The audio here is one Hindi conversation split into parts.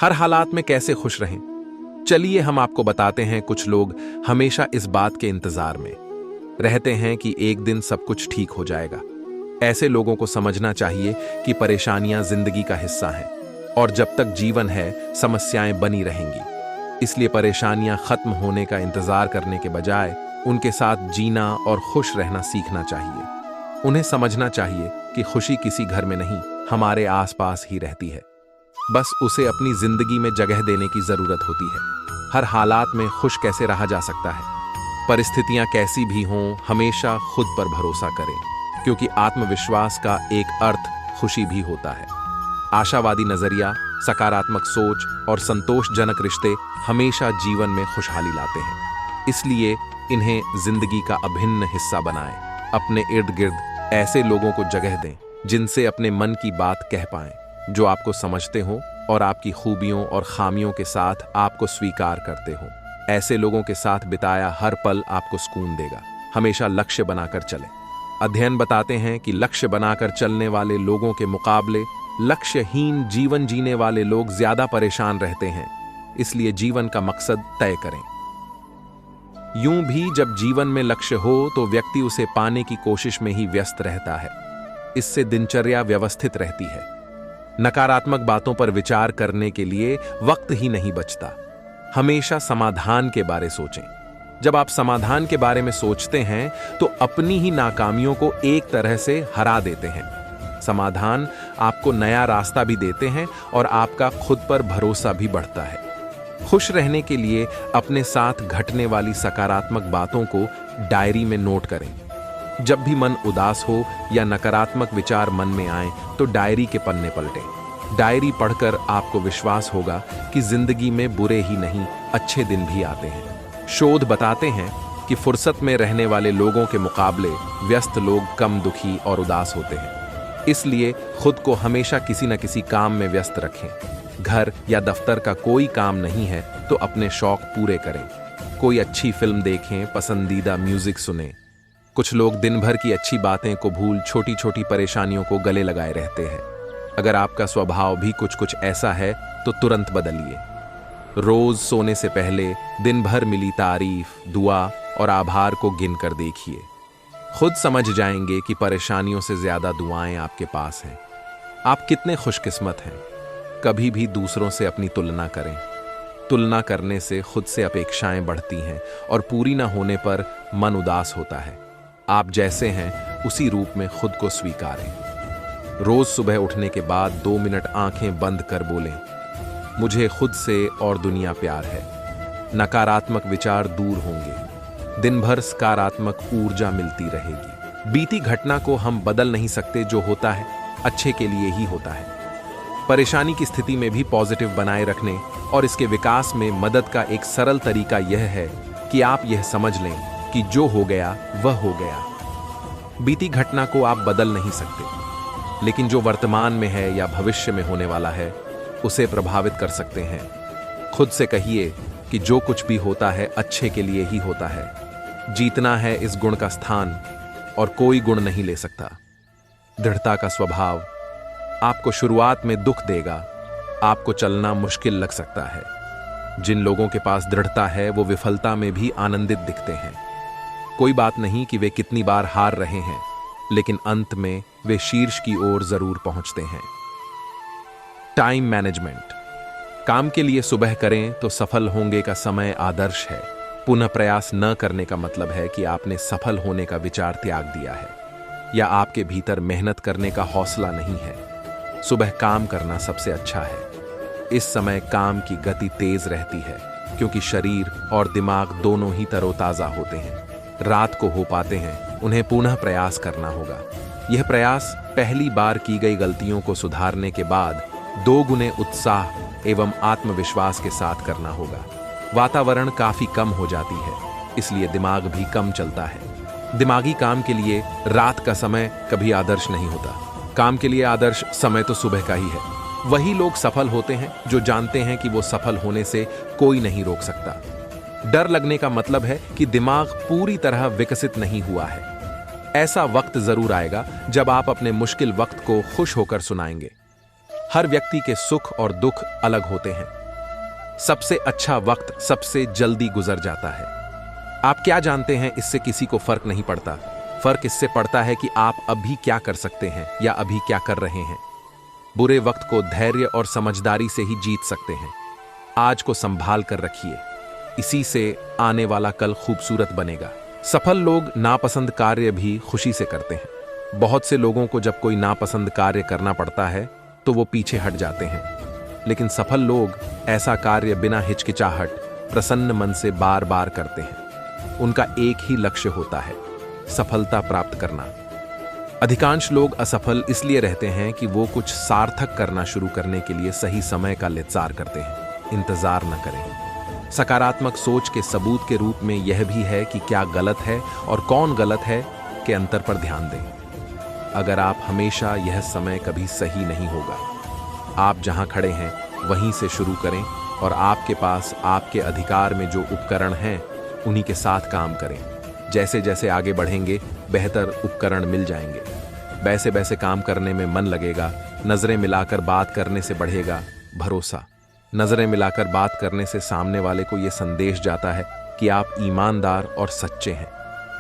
हर हालात में कैसे खुश रहें? चलिए हम आपको बताते हैं। कुछ लोग हमेशा इस बात के इंतजार में रहते हैं कि एक दिन सब कुछ ठीक हो जाएगा। ऐसे लोगों को समझना चाहिए कि परेशानियां जिंदगी का हिस्सा हैं और जब तक जीवन है समस्याएं बनी रहेंगी। इसलिए परेशानियां खत्म होने का इंतजार करने के बजाय उनके साथ जीना और खुश रहना सीखना चाहिए। उन्हें समझना चाहिए कि खुशी किसी घर में नहीं, हमारे आसपास ही रहती है। बस उसे अपनी जिंदगी में जगह देने की जरूरत होती है। हर हालात में खुश कैसे रहा जा सकता है? परिस्थितियां कैसी भी हों, हमेशा खुद पर भरोसा करें, क्योंकि आत्मविश्वास का एक अर्थ खुशी भी होता है। आशावादी नजरिया, सकारात्मक सोच और संतोषजनक रिश्ते हमेशा जीवन में खुशहाली लाते हैं। इसलिए इन्हें जिंदगी का अभिन्न हिस्सा बनाएं। अपने इर्द गिर्द ऐसे लोगों को जगह दें जिनसे अपने मन की बात कह पाएं, जो आपको समझते हो और आपकी खूबियों और खामियों के साथ आपको स्वीकार करते हो। ऐसे लोगों के साथ बिताया हर पल आपको सुकून देगा। हमेशा लक्ष्य बनाकर चलें। अध्ययन बताते हैं कि लक्ष्य बनाकर चलने वाले लोगों के मुकाबले लक्ष्यहीन जीवन जीने वाले लोग ज्यादा परेशान रहते हैं। इसलिए जीवन का मकसद तय करें। यूं भी जब जीवन में लक्ष्य हो तो व्यक्ति उसे पाने की कोशिश में ही व्यस्त रहता है। इससे दिनचर्या व्यवस्थित रहती है। नकारात्मक बातों पर विचार करने के लिए वक्त ही नहीं बचता। हमेशा समाधान के बारे सोचें। जब आप समाधान के बारे में सोचते हैं तो अपनी ही नाकामियों को एक तरह से हरा देते हैं। समाधान आपको नया रास्ता भी देते हैं और आपका खुद पर भरोसा भी बढ़ता है। खुश रहने के लिए अपने साथ घटने वाली सकारात्मक बातों को डायरी में नोट करें। जब भी मन उदास हो या नकारात्मक विचार मन में आए तो डायरी के पन्ने पलटें। डायरी पढ़कर आपको विश्वास होगा कि जिंदगी में बुरे ही नहीं, अच्छे दिन भी आते हैं। शोध बताते हैं कि फुर्सत में रहने वाले लोगों के मुकाबले व्यस्त लोग कम दुखी और उदास होते हैं। इसलिए खुद को हमेशा किसी न किसी काम में व्यस्त रखें। घर या दफ्तर का कोई काम नहीं है तो अपने शौक पूरे करें। कोई अच्छी फिल्म देखें, पसंदीदा म्यूजिक सुनें। कुछ लोग दिन भर की अच्छी बातें को भूल छोटी छोटी परेशानियों को गले लगाए रहते हैं। अगर आपका स्वभाव भी कुछ ऐसा है तो तुरंत बदलिए। रोज सोने से पहले दिन भर मिली तारीफ, दुआ और आभार को गिनकर देखिए। खुद समझ जाएंगे कि परेशानियों से ज्यादा दुआएं आपके पास हैं। आप कितने खुशकिस्मत हैं। कभी भी दूसरों से अपनी तुलना करें। तुलना करने से खुद से अपेक्षाएं बढ़ती हैं और पूरी ना होने पर मन उदास होता है। आप जैसे हैं उसी रूप में खुद को स्वीकारें। रोज सुबह उठने के बाद 2 मिनट आंखें बंद कर बोलें, मुझे खुद से और दुनिया प्यार है। नकारात्मक विचार दूर होंगे। दिन भर सकारात्मक ऊर्जा मिलती रहेगी। बीती घटना को हम बदल नहीं सकते। जो होता है अच्छे के लिए ही होता है। परेशानी की स्थिति में भी पॉजिटिव बनाए रखने और इसके विकास में मदद का एक सरल तरीका यह है कि आप यह समझ लें कि जो हो गया वह हो गया। बीती घटना को आप बदल नहीं सकते, लेकिन जो वर्तमान में है या भविष्य में होने वाला है उसे प्रभावित कर सकते हैं। खुद से कहिए कि जो कुछ भी होता है अच्छे के लिए ही होता है। जीतना है इस गुण का स्थान और कोई गुण नहीं ले सकता। दृढ़ता का स्वभाव आपको शुरुआत में दुख देगा। आपको चलना मुश्किल लग सकता है। जिन लोगों के पास दृढ़ता है वो विफलता में भी आनंदित दिखते हैं। कोई बात नहीं कि वे कितनी बार हार रहे हैं, लेकिन अंत में वे शीर्ष की ओर जरूर पहुंचते हैं। Time management. काम के लिए सुबह करें तो सफल होंगे का समय आदर्श है। पुनः प्रयास न करने का मतलब है कि आपने सफल होने का विचार त्याग दिया है या आपके भीतर मेहनत करने का हौसला नहीं है। सुबह काम करना सबसे अच्छा है। इस समय काम की गति तेज रहती है क्योंकि शरीर और दिमाग दोनों ही तरोताजा होते हैं। रात को हो पाते हैं, उन्हें पुनः प्रयास करना होगा। यह प्रयास पहली बार की गई गलतियों को सुधारने के बाद 2 गुने उत्साह एवं आत्मविश्वास के साथ करना होगा। वातावरण काफी कम हो जाती है, इसलिए दिमाग भी कम चलता है। दिमागी काम के लिए रात का समय कभी आदर्श नहीं होता। काम के लिए आदर्श समय तो सुबह का ही है। वही लोग सफल होते हैं जो जानते हैं कि वो सफल होने से कोई नहीं रोक सकता। डर लगने का मतलब है कि दिमाग पूरी तरह विकसित नहीं हुआ है। ऐसा वक्त जरूर आएगा जब आप अपने मुश्किल वक्त को खुश होकर सुनाएंगे। हर व्यक्ति के सुख और दुख अलग होते हैं। सबसे अच्छा वक्त सबसे जल्दी गुजर जाता है। आप क्या जानते हैं, इससे किसी को फर्क नहीं पड़ता। फर्क इससे पड़ता है कि आप अभी क्या कर सकते हैं या अभी क्या कर रहे हैं। बुरे वक्त को धैर्य और समझदारी से ही जीत सकते हैं। आज को संभाल कर रखिए, इसी से आने वाला कल खूबसूरत बनेगा। सफल लोग नापसंद कार्य भी खुशी से करते हैं। बहुत से लोगों को जब कोई नापसंद कार्य करना पड़ता है तो वो पीछे हट जाते हैं, लेकिन सफल लोग ऐसा कार्य बिना हिचकिचाहट प्रसन्न मन से बार बार करते हैं। उनका एक ही लक्ष्य होता है, सफलता प्राप्त करना। अधिकांश लोग असफल इसलिए रहते हैं कि वो कुछ सार्थक करना शुरू करने के लिए सही समय का इंतजार करते हैं। इंतजार न करें। सकारात्मक सोच के सबूत के रूप में यह भी है कि क्या गलत है और कौन गलत है के अंतर पर ध्यान दें। अगर आप हमेशा यह समय कभी सही नहीं होगा। आप जहां खड़े हैं वहीं से शुरू करें और आपके पास आपके अधिकार में जो उपकरण हैं उन्हीं के साथ काम करें। जैसे जैसे आगे बढ़ेंगे बेहतर उपकरण मिल जाएंगे। वैसे वैसे काम करने में मन लगेगा। नजरें मिलाकर बात करने से बढ़ेगा भरोसा। नजरें मिलाकर बात करने से सामने वाले को यह संदेश जाता है कि आप ईमानदार और सच्चे हैं।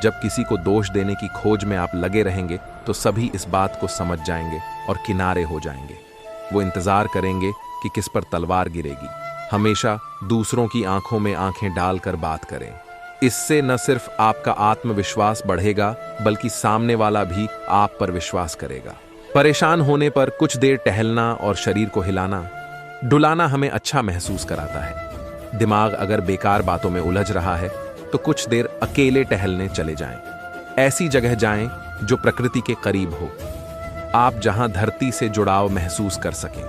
जब किसी को दोष देने की खोज में आप लगे रहेंगे तो सभी इस बात को समझ जाएंगे और किनारे हो जाएंगे। वो इंतजार करेंगे कि किस पर तलवार गिरेगी। हमेशा दूसरों की आंखों में आंखें डालकर बात करें। इससे न सिर्फ आपका आत्मविश्वास बढ़ेगा बल्कि सामने वाला भी आप पर विश्वास करेगा। परेशान होने पर कुछ देर टहलना और शरीर को हिलाना डुलाना हमें अच्छा महसूस कराता है। दिमाग अगर बेकार बातों में उलझ रहा है तो कुछ देर अकेले टहलने चले जाएं। ऐसी जगह जाएं जो प्रकृति के करीब हो, आप जहां धरती से जुड़ाव महसूस कर सकें।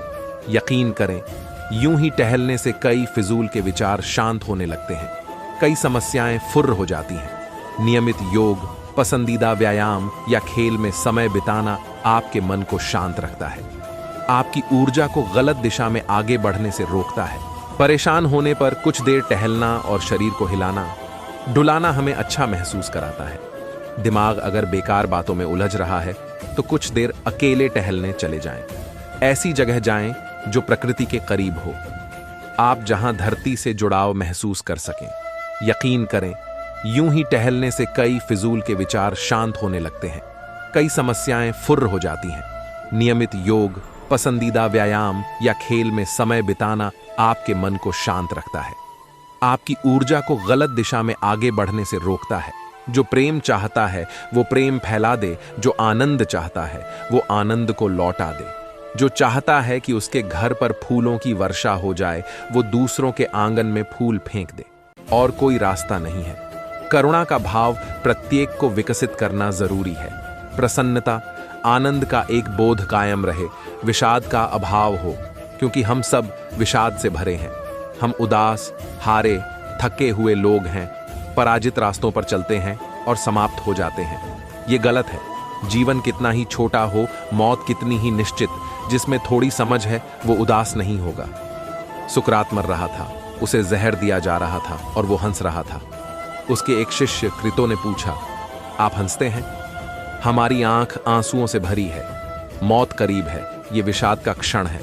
यकीन करें, यूं ही टहलने से कई फिजूल के विचार शांत होने लगते हैं। कई समस्याएं फुर्र हो जाती हैं। नियमित योग, पसंदीदा व्यायाम या खेल में समय बिताना आपके मन को शांत रखता है। आपकी ऊर्जा को गलत दिशा में आगे बढ़ने से रोकता है। परेशान होने पर कुछ देर टहलना और शरीर को हिलाना डुलाना हमें अच्छा महसूस कराता है। दिमाग अगर बेकार बातों में उलझ रहा है तो कुछ देर अकेले टहलने चले जाएं। ऐसी जगह जाएं जो प्रकृति के करीब हो, आप जहां धरती से जुड़ाव महसूस कर सकें। यकीन करें, यूं ही टहलने से कई फिजूल के विचार शांत होने लगते हैं। कई समस्याएं फुर्र हो जाती हैं। नियमित योग, पसंदीदा व्यायाम या खेल में समय बिताना आपके मन को शांत रखता है। आपकी ऊर्जा को गलत दिशा में आगे बढ़ने से रोकता है। जो प्रेम चाहता है वो प्रेम फैला दे। जो आनंद चाहता है वो आनंद को लौटा दे। जो चाहता है कि उसके घर पर फूलों की वर्षा हो जाए वो दूसरों के आंगन में फूल फेंक दे। और कोई रास्ता नहीं है। करुणा का भाव प्रत्येक को विकसित करना जरूरी है। प्रसन्नता, आनंद का एक बोध कायम रहे। विषाद का अभाव हो, क्योंकि हम सब विषाद से भरे हैं। हम उदास, हारे, थके हुए लोग हैं। पराजित रास्तों पर चलते हैं और समाप्त हो जाते हैं। ये गलत है। जीवन कितना ही छोटा हो, मौत कितनी ही निश्चित, जिसमें थोड़ी समझ है वो उदास नहीं होगा। सुकरात मर रहा था, उसे जहर दिया जा रहा था और वो हंस रहा था। उसके एक शिष्य कृतो ने पूछा, आप हंसते हैं? हमारी आंख आंसुओं से भरी है। मौत करीब है, ये विषाद का क्षण है।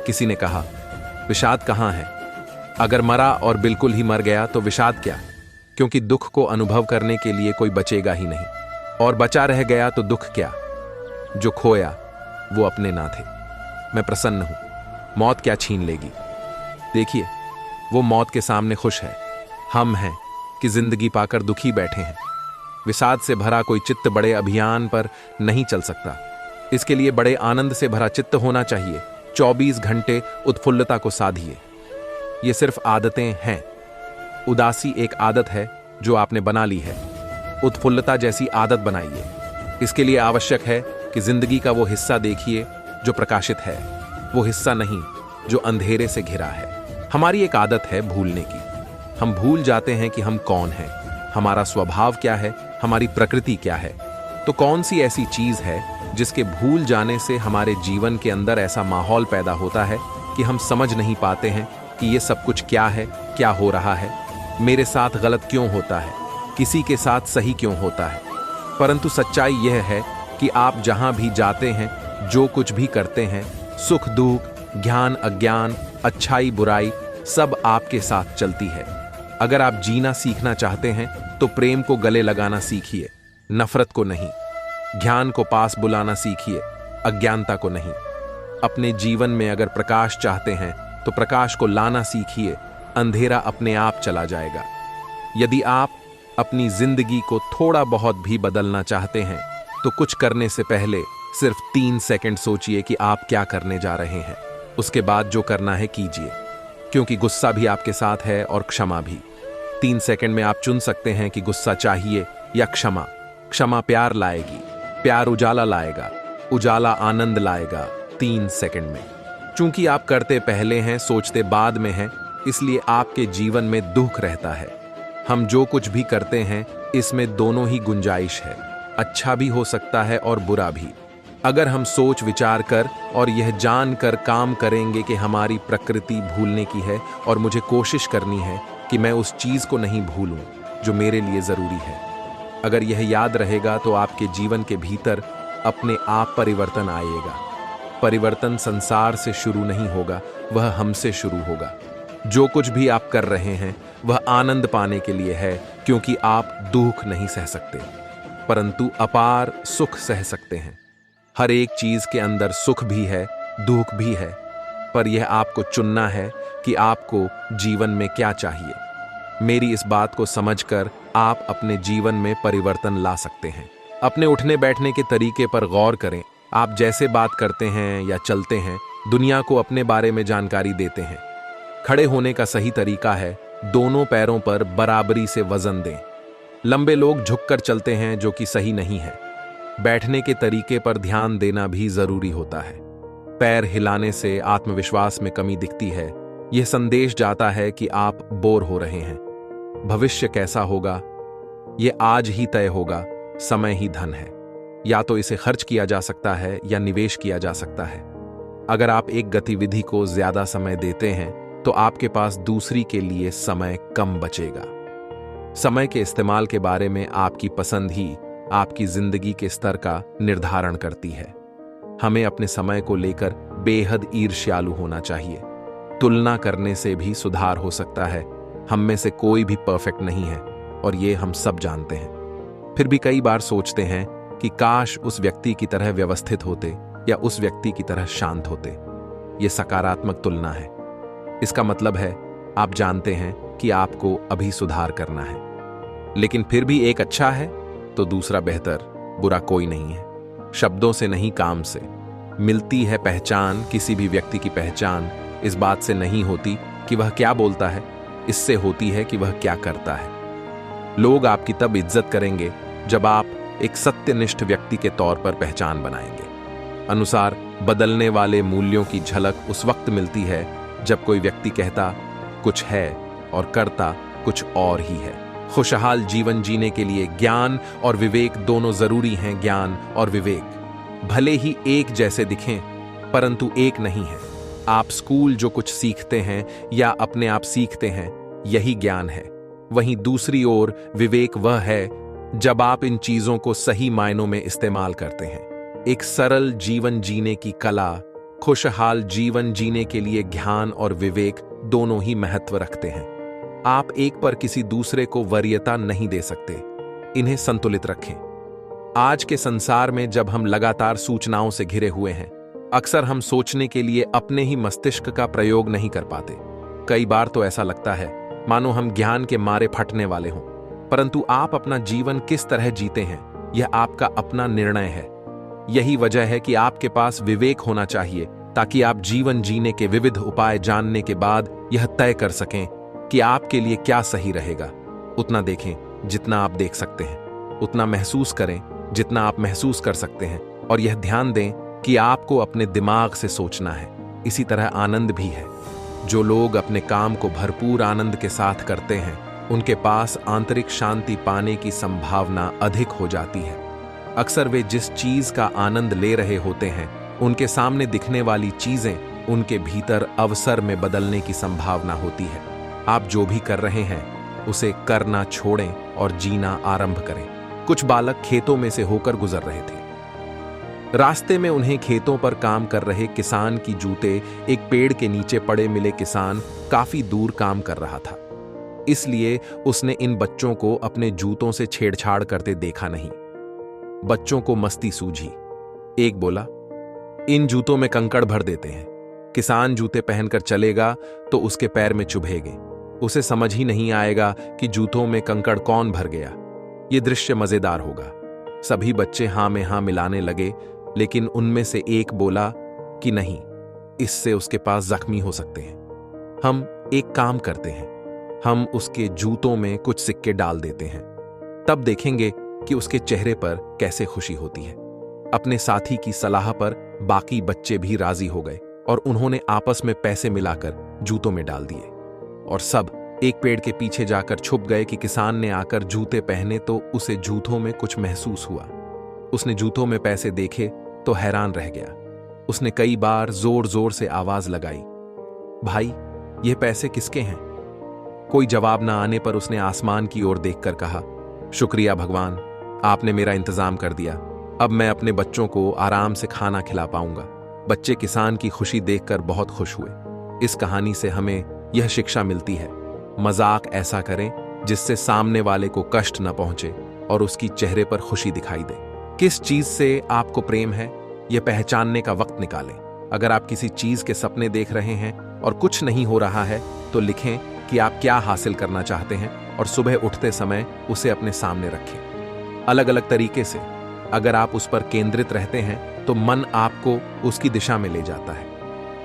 किसी ने कहा, विषाद कहाँ है? अगर मरा और बिल्कुल ही मर गया तो विषाद क्या? क्योंकि दुख को अनुभव करने के लिए कोई बचेगा ही नहीं, और बचा रह गया तो दुख क्या? जो खोया वो अपने ना थे। मैं प्रसन्न हूं, मौत क्या छीन लेगी। देखिए, वो मौत के सामने खुश है। हम हैं कि जिंदगी पाकर दुखी बैठे हैं। विषाद से भरा कोई चित्त बड़े अभियान पर नहीं चल सकता। इसके लिए बड़े आनंद से भरा चित्त होना चाहिए। 24 घंटे उत्फुल्लता को साधिए। ये सिर्फ आदतें हैं। उदासी एक आदत है जो आपने बना ली है। उत्फुल्लता जैसी आदत बनाइए। इसके लिए आवश्यक है कि जिंदगी का वो हिस्सा देखिए जो प्रकाशित है, वो हिस्सा नहीं जो अंधेरे से घिरा है। हमारी एक आदत है भूलने की। हम भूल जाते हैं कि हम कौन हैं, हमारा स्वभाव क्या है, हमारी प्रकृति क्या है। तो कौन सी ऐसी चीज है जिसके भूल जाने से हमारे जीवन के अंदर ऐसा माहौल पैदा होता है कि हम समझ नहीं पाते हैं कि ये सब कुछ क्या है, क्या हो रहा है, मेरे साथ गलत क्यों होता है, किसी के साथ सही क्यों होता है। परंतु सच्चाई यह है कि आप जहां भी जाते हैं, जो कुछ भी करते हैं, सुख दुख, ज्ञान अज्ञान, अच्छाई बुराई सब आपके साथ चलती है। अगर आप जीना सीखना चाहते हैं तो प्रेम को गले लगाना सीखिए, नफरत को नहीं। ज्ञान को पास बुलाना सीखिए, अज्ञानता को नहीं। अपने जीवन में अगर प्रकाश चाहते हैं तो प्रकाश को लाना सीखिए, अंधेरा अपने आप चला जाएगा। यदि आप अपनी जिंदगी को थोड़ा बहुत भी बदलना चाहते हैं तो कुछ करने से पहले सिर्फ 3 सेकंड सोचिए कि आप क्या करने जा रहे हैं। उसके बाद जो करना है कीजिए, क्योंकि गुस्सा भी आपके साथ है और क्षमा भी। 3 सेकंड में आप चुन सकते हैं कि गुस्सा चाहिए या क्षमा। क्षमा प्यार लाएगी, प्यार उजाला लाएगा, उजाला आनंद लाएगा 3 सेकंड में। चूंकि आप करते पहले हैं, सोचते बाद में हैं, इसलिए आपके जीवन में दुख रहता है। हम जो कुछ भी करते हैं इसमें दोनों ही गुंजाइश है, अच्छा भी हो सकता है और बुरा भी। अगर हम सोच विचार कर और यह जानकर काम करेंगे कि हमारी प्रकृति भूलने की है और मुझे कोशिश करनी है कि मैं उस चीज को नहीं भूलूं जो मेरे लिए जरूरी है, अगर यह याद रहेगा तो आपके जीवन के भीतर अपने आप परिवर्तन आएगा। परिवर्तन संसार से शुरू नहीं होगा, वह हमसे शुरू होगा। जो कुछ भी आप कर रहे हैं वह आनंद पाने के लिए है, क्योंकि आप दुख नहीं सह सकते परंतु अपार सुख सह सकते हैं। हर एक चीज के अंदर सुख भी है, दुख भी है, पर यह आपको चुनना है कि आपको जीवन में क्या चाहिए। मेरी इस बात को समझकर आप अपने जीवन में परिवर्तन ला सकते हैं। अपने उठने बैठने के तरीके पर गौर करें। आप जैसे बात करते हैं या चलते हैं, दुनिया को अपने बारे में जानकारी देते हैं। खड़े होने का सही तरीका है दोनों पैरों पर बराबरी से वजन दें। लंबे लोग झुककर चलते हैं, जो कि सही नहीं है। बैठने के तरीके पर ध्यान देना भी जरूरी होता है। पैर हिलाने से आत्मविश्वास में कमी दिखती है। यह संदेश जाता है कि आप बोर हो रहे हैं। भविष्य कैसा होगा यह आज ही तय होगा। समय ही धन है, या तो इसे खर्च किया जा सकता है या निवेश किया जा सकता है। अगर आप एक गतिविधि को ज्यादा समय देते हैं तो आपके पास दूसरी के लिए समय कम बचेगा। समय के इस्तेमाल के बारे में आपकी पसंद ही आपकी जिंदगी के स्तर का निर्धारण करती है। हमें अपने समय को लेकर बेहद ईर्ष्यालु होना चाहिए। तुलना करने से भी सुधार हो सकता है। हम में से कोई भी परफेक्ट नहीं है और ये हम सब जानते हैं। फिर भी कई बार सोचते हैं कि काश उस व्यक्ति की तरह व्यवस्थित होते या उस व्यक्ति की तरह शांत होते। ये सकारात्मक तुलना है। इसका मतलब है आप जानते हैं कि आपको अभी सुधार करना है, लेकिन फिर भी एक अच्छा है तो दूसरा बेहतर, बुरा कोई नहीं है। शब्दों से नहीं, काम से मिलती है पहचान। किसी भी व्यक्ति की पहचान इस बात से नहीं होती कि वह क्या बोलता है, इससे होती है कि वह क्या करता है। लोग आपकी तब इज्जत करेंगे जब आप एक सत्यनिष्ठ व्यक्ति के तौर पर पहचान बनाएंगे। अनुसार बदलने वाले मूल्यों की झलक उस वक्त मिलती है जब कोई व्यक्ति कहता कुछ है और करता कुछ और ही है। खुशहाल जीवन जीने के लिए ज्ञान और विवेक दोनों जरूरी हैं। ज्ञान और विवेक भले ही एक जैसे दिखें, परंतु एक नहीं है। आप स्कूल जो कुछ सीखते हैं या अपने आप सीखते हैं, यही ज्ञान है। वहीं दूसरी ओर विवेक वह है जब आप इन चीजों को सही मायनों में इस्तेमाल करते हैं। एक सरल जीवन जीने की कला, खुशहाल जीवन जीने के लिए ज्ञान और विवेक दोनों ही महत्व रखते हैं। आप एक पर किसी दूसरे को वरीयता नहीं दे सकते। इन्हें संतुलित रखें। आज के संसार में जब हम लगातार सूचनाओं से घिरे हुए हैं, अक्सर हम सोचने के लिए अपने ही मस्तिष्क का प्रयोग नहीं कर पाते। कई बार तो ऐसा लगता है मानो हम ज्ञान के मारे फटने वाले हों, परंतु आप अपना जीवन किस तरह जीते हैं यह आपका अपना निर्णय है। यही वजह है कि आपके पास विवेक होना चाहिए, ताकि आप जीवन जीने के विविध उपाय जानने के बाद यह तय कर सकें कि आपके लिए क्या सही रहेगा। उतना देखें जितना आप देख सकते हैं, उतना महसूस करें जितना आप महसूस कर सकते हैं, और यह ध्यान दें कि आपको अपने दिमाग से सोचना है। इसी तरह आनंद भी है। जो लोग अपने काम को भरपूर आनंद के साथ करते हैं, उनके पास आंतरिक शांति पाने की संभावना अधिक हो जाती है। अक्सर वे जिस चीज का आनंद ले रहे होते हैं, उनके सामने दिखने वाली चीजें उनके भीतर अवसर में बदलने की संभावना होती है। आप जो भी कर रहे हैं उसे करना छोड़ें और जीना आरंभ करें। कुछ बालक खेतों में से होकर गुजर रहे थे। रास्ते में उन्हें खेतों पर काम कर रहे किसान की जूते एक पेड़ के नीचे पड़े मिले। किसान काफी दूर काम कर रहा था, इसलिए उसने इन बच्चों को अपने जूतों से छेड़छाड़ करते देखा नहीं। बच्चों को मस्ती सूझी। एक बोला, इन जूतों में कंकड़ भर देते हैं। किसान जूते पहनकर चलेगा तो उसके पैर में चुभेंगे। उसे समझ ही नहीं आएगा कि जूतों में कंकड़ कौन भर गया। ये दृश्य मजेदार होगा। सभी बच्चे हां में हां मिलाने लगे, लेकिन उनमें से एक बोला कि नहीं, इससे उसके पास जख्मी हो सकते हैं। हम एक काम करते हैं, हम उसके जूतों में कुछ सिक्के डाल देते हैं, तब देखेंगे कि उसके चेहरे पर कैसे खुशी होती है। अपने साथी की सलाह पर बाकी बच्चे भी राजी हो गए और उन्होंने आपस में पैसे मिलाकर जूतों में डाल दिए और सब एक पेड़ के पीछे जाकर छुप गए कि किसान ने आकर जूते पहने तो उसे जूतों में कुछ महसूस हुआ। उसने जूतों में पैसे देखे तो हैरान रह गया। उसने कई बार जोर जोर से आवाज लगाई, भाई ये पैसे किसके हैं? कोई जवाब ना आने पर उसने आसमान की ओर देखकर कहा, शुक्रिया भगवान, आपने मेरा इंतजाम कर दिया। अब मैं अपने बच्चों को आराम से खाना खिला पाऊंगा। बच्चे किसान की खुशी देखकर बहुत खुश हुए। इस कहानी से हमें यह शिक्षा मिलती है, मजाक ऐसा करें जिससे सामने वाले को कष्ट न पहुंचे और उसकी चेहरे पर खुशी दिखाई दे। किस चीज से आपको प्रेम है, यह पहचानने का वक्त निकालें। अगर आप किसी चीज के सपने देख रहे हैं और कुछ नहीं हो रहा है तो लिखें कि आप क्या हासिल करना चाहते हैं और सुबह उठते समय उसे अपने सामने रखें। अलग अलग तरीके से अगर आप उस पर केंद्रित रहते हैं तो मन आपको उसकी दिशा में ले जाता है।